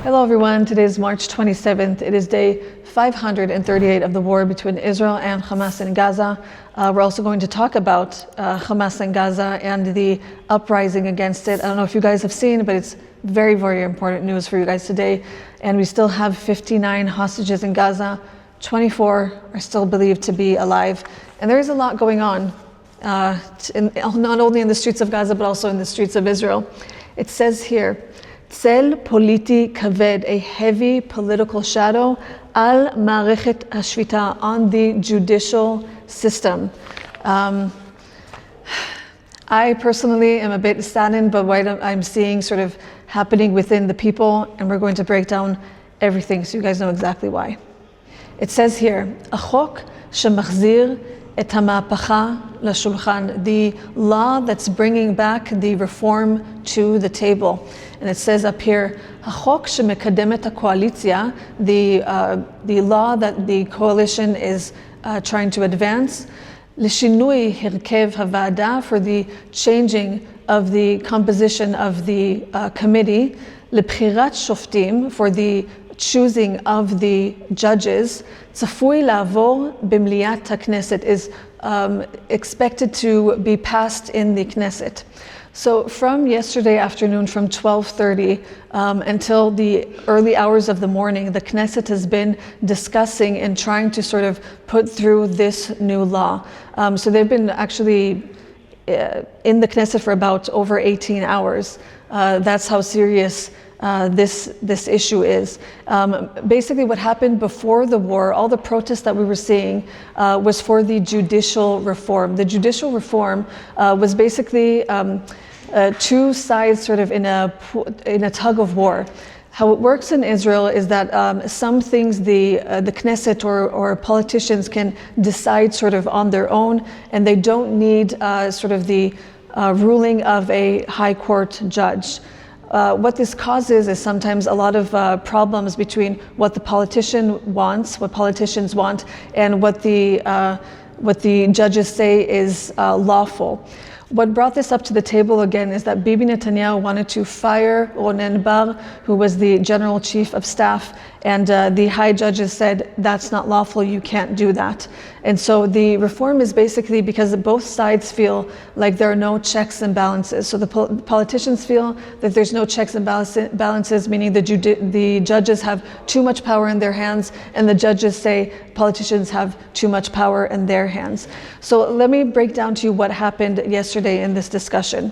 Hello everyone, today is March 27th. It is day 538 of the war between Israel and Hamas in Gaza. We're also going to talk about Hamas in Gaza and the uprising against it. I don't know if you guys have seen, but it's very, very important news for you guys today. And we still have 59 hostages in Gaza. 24 are still believed to be alive. And there is a lot going on, not only in the streets of Gaza, but also in the streets of Israel. It says here, Tzel politi kaved, a heavy political shadow, al ma'arechet hashvita, on the judicial system. I personally am a bit saddened by what I'm seeing sort of happening within the people, and we're going to break down everything so you guys know exactly why. It says here, achok shemachzir et ha'ma'apacha lashulchan, the law that's bringing back the reform to the table. And it says up here, החוק שמקדם את הקואליציה, the law that the coalition is trying to advance, לשינוי הרכב הוועדה, for the changing of the composition of the committee, לבחירת שופטים, for the choosing of the judges, צפוי לעבור במליאת הכנסת, is expected to be passed in the Knesset. So from yesterday afternoon, from 12:30 until the early hours of the morning, the Knesset has been discussing and trying to sort of put through this new law. So they've been actually in the Knesset for about over 18 hours. That's how serious this issue is. Basically what happened before the war, all the protests that we were seeing was for the judicial reform. The judicial reform was basically two sides sort of in a tug of war. How it works in Israel is that some things the Knesset or politicians can decide sort of on their own, and they don't need sort of the ruling of a high court judge. What this causes is sometimes a lot of problems between what the politician wants, what politicians want, and what the judges say is lawful. What brought this up to the table again is that Bibi Netanyahu wanted to fire Ronen Bar, who was the general chief of staff, and the high judges said, that's not lawful, you can't do that. And so the reform is basically because both sides feel like there are no checks and balances. So the politicians feel that there's no checks and balances, meaning the judges have too much power in their hands, and the judges say politicians have too much power in their hands. So let me break down to you what happened yesterday in this discussion.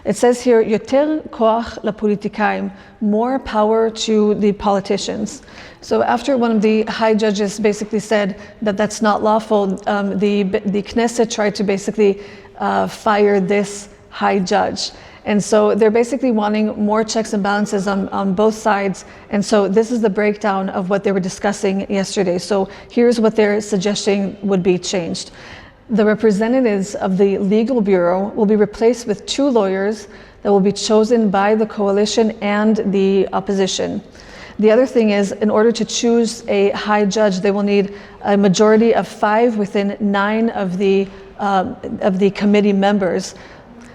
It says here, יותר כוח לפוליטיקאים, more power to the politicians. So after one of the high judges basically said that that's not lawful, the Knesset tried to basically fire this high judge. And so they're basically wanting more checks and balances on both sides. And so this is the breakdown of what they were discussing yesterday. So here's what they're suggesting would be changed. The representatives of the legal bureau will be replaced with 2 lawyers that will be chosen by the coalition and the opposition. The other thing is, in order to choose a high judge, they will need a majority of 5 within 9 of the committee members.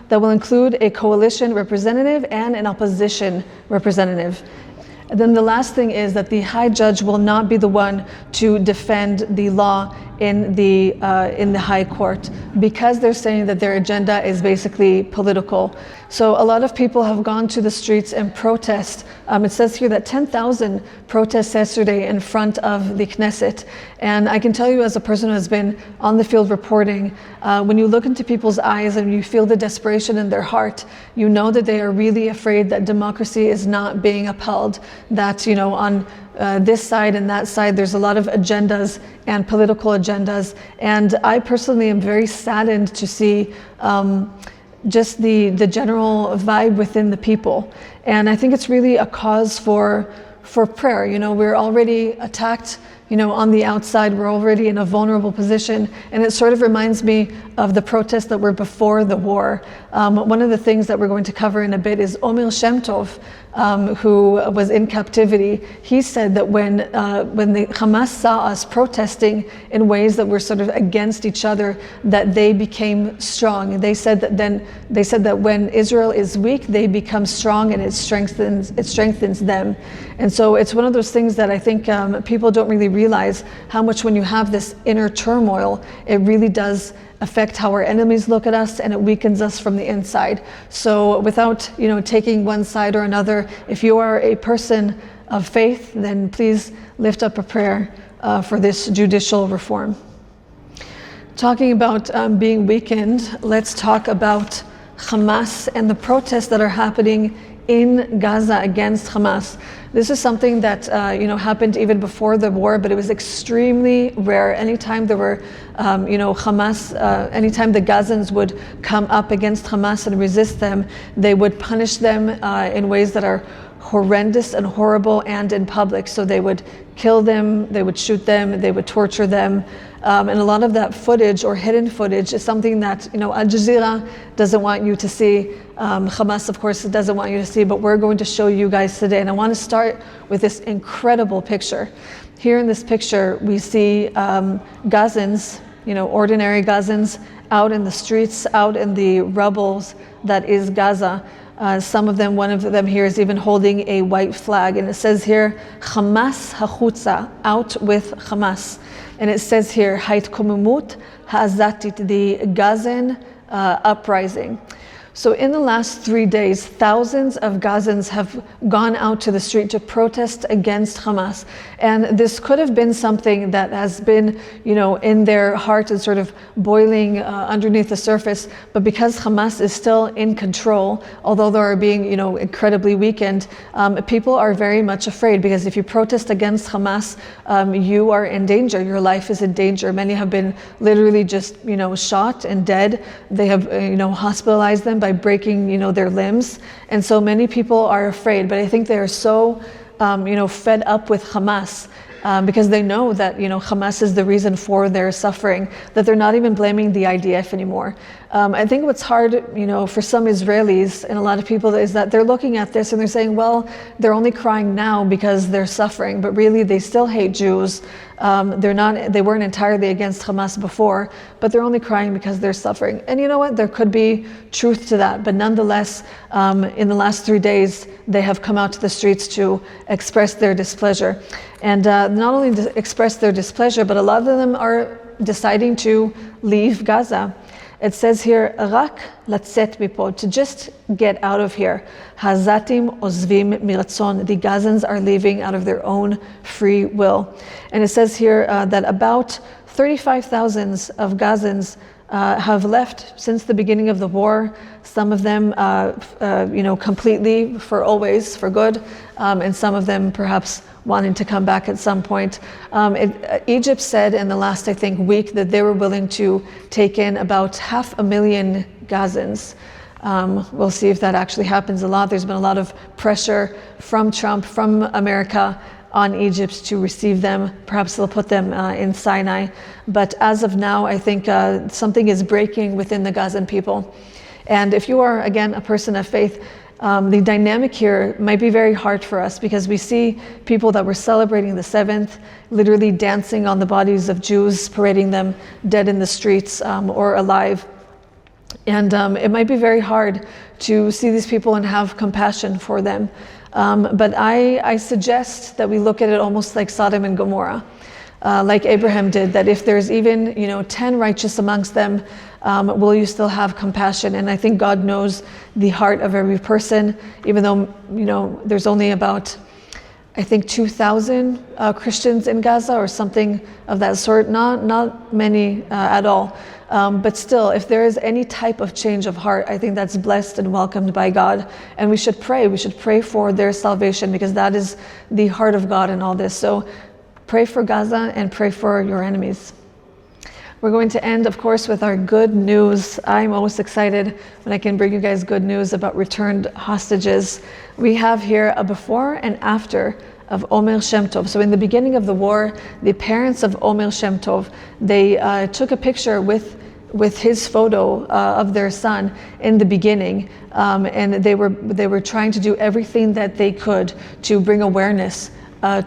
That will include a coalition representative and an opposition representative. And then the last thing is that the high judge will not be the one to defend the law in the high court, because they're saying that their agenda is basically political. So a lot of people have gone to the streets and protest. It says here that 10,000 protests yesterday in front of the Knesset. And I can tell you, as a person who has been on the field reporting, when you look into people's eyes and you feel the desperation in their heart, you know that they are really afraid that democracy is not being upheld, that, you know, on this side and that side, there's a lot of agendas and political agendas. And I personally am very saddened to see just the general vibe within the people. And I think it's really a cause for prayer. You know, we're already attacked on the outside, we're already in a vulnerable position. And it sort of reminds me of the protests that were before the war. One of the things that we're going to cover in a bit is Omer Shem Tov, who was in captivity. He said that when the Hamas saw us protesting in ways that were sort of against each other, that they became strong. They said that when Israel is weak, they become strong, and it strengthens them. And so it's one of those things that I think people don't really realize how much, when you have this inner turmoil, it really does affect how our enemies look at us, and it weakens us from the inside. So without taking one side or another, if you are a person of faith, then please lift up a prayer for this judicial reform. Talking about being weakened, let's talk about Hamas and the protests that are happening in Gaza against Hamas. This is something that happened even before the war, but it was extremely rare. Anytime there were Hamas, anytime the Gazans would come up against Hamas and resist them, they would punish them in ways that are horrendous and horrible, and in public. So they would kill them, they would shoot them, they would torture them. And a lot of that footage, or hidden footage, is something that Al Jazeera doesn't want you to see. Hamas, of course, doesn't want you to see, but we're going to show you guys today. And I want to start with this incredible picture. Here in this picture, we see Gazans, ordinary Gazans, out in the streets, out in the rubble that is Gaza. One of them here is even holding a white flag, and it says here, Hamas hachutza, out with Hamas. And it says here, Haitkomumut ha'azatit, the Gazan uprising. So in the last 3 days, thousands of Gazans have gone out to the street to protest against Hamas. And this could have been something that has been, in their heart and sort of boiling underneath the surface. But because Hamas is still in control, although they are being, incredibly weakened, people are very much afraid, because if you protest against Hamas, you are in danger. Your life is in danger. Many have been literally just, shot and dead. They have, hospitalized them by breaking, their limbs. And so many people are afraid, but I think they are so, fed up with Hamas, because they know that, Hamas is the reason for their suffering, that they're not even blaming the IDF anymore. I think what's hard, for some Israelis and a lot of people is that they're looking at this and they're saying, well, they're only crying now because they're suffering, but really they still hate Jews. They weren't entirely against Hamas before, but they're only crying because they're suffering. And you know what? There could be truth to that, but nonetheless, in the last 3 days, they have come out to the streets to express their displeasure. And not only to express their displeasure, but a lot of them are deciding to leave Gaza. It says here, "Rak latzet mipo," to just get out of here. Hazatim ozvim miratzon, the Gazans are leaving out of their own free will. And it says here that about 35,000 of Gazans have left since the beginning of the war. Some of them, completely, for always, for good, and some of them perhaps wanting to come back at some point. Egypt said in the last, I think, week that they were willing to take in about 500,000 Gazans. We'll see if that actually happens a lot. There's been a lot of pressure from Trump, from America, on Egypt to receive them. Perhaps they'll put them in Sinai. But as of now, I think something is breaking within the Gazan people. And if you are, again, a person of faith, the dynamic here might be very hard for us, because we see people that were celebrating the 7th literally dancing on the bodies of Jews, parading them dead in the streets or alive. And it might be very hard to see these people and have compassion for them. But I suggest that we look at it almost like Sodom and Gomorrah, like Abraham did, that if there's even 10 righteous amongst them, will you still have compassion? And I think God knows the heart of every person, even though there's only about, I think, 2,000 Christians in Gaza or something of that sort. Not many at all. But still, if there is any type of change of heart, I think that's blessed and welcomed by God. And we should pray. We should pray for their salvation, because that is the heart of God in all this. So pray for Gaza and pray for your enemies. We're going to end, of course, with our good news. I'm always excited when I can bring you guys good news about returned hostages. We have here a before and after of Omer Shem Tov. So in the beginning of the war, the parents of Omer Shem Tov, they took a picture with his photo of their son in the beginning, and they were trying to do everything that they could to bring awareness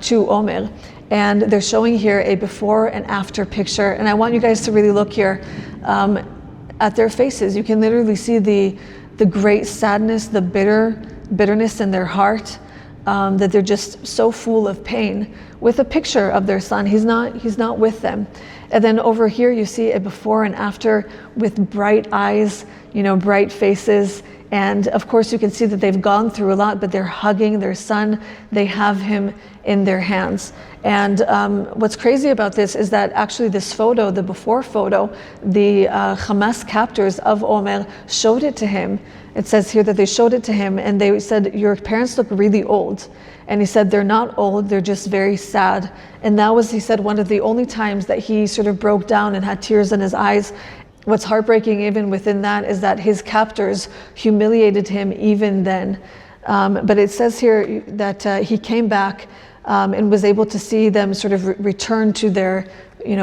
to Omer. And they're showing here a before and after picture, and I want you guys to really look here at their faces. You can literally see the great sadness, the bitterness in their heart, that they're just so full of pain, with a picture of their son. He's not with them. And then over here you see a before and after with bright eyes, bright faces. And of course you can see that they've gone through a lot, but they're hugging their son. They have him in their hands. And what's crazy about this is that actually this photo, the before photo, the Hamas captors of Omer showed it to him. It says here that they showed it to him and they said, your parents look really old. And he said, they're not old, they're just very sad. And that was, he said, one of the only times that he sort of broke down and had tears in his eyes. What's heartbreaking even within that is that his captors humiliated him even then. But it says here that he came back and was able to see them sort of return to their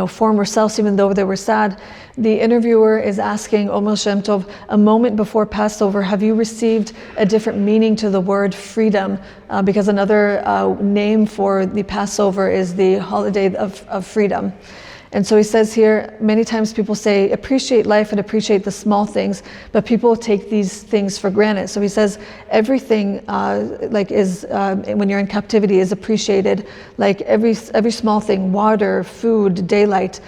former selves, even though they were sad. The interviewer is asking Omer Shem Tov, a moment before Passover, have you received a different meaning to the word freedom? Because another name for the Passover is the holiday of freedom. And so he says here, many times people say, appreciate life and appreciate the small things, but people take these things for granted. So he says, everything when you're in captivity is appreciated, like every small thing, water, food, daylight.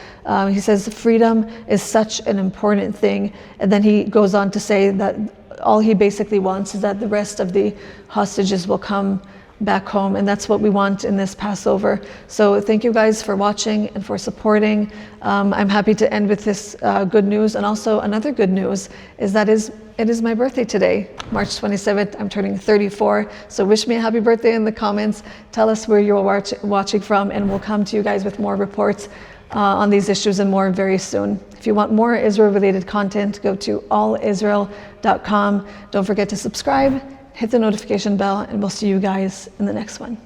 He says freedom is such an important thing. And then he goes on to say that all he basically wants is that the rest of the hostages will come back home, and that's what we want in this Passover. So thank you guys for watching and for supporting. I'm happy to end with this good news, and also another good news is that it is my birthday today, March 27th. I'm turning 34, so wish me a happy birthday in the comments. Tell us where you're watching from, and we'll come to you guys with more reports on these issues and more very soon. If you want more Israel-related content, go to allisrael.com. Don't forget to subscribe, hit the notification bell, and we'll see you guys in the next one.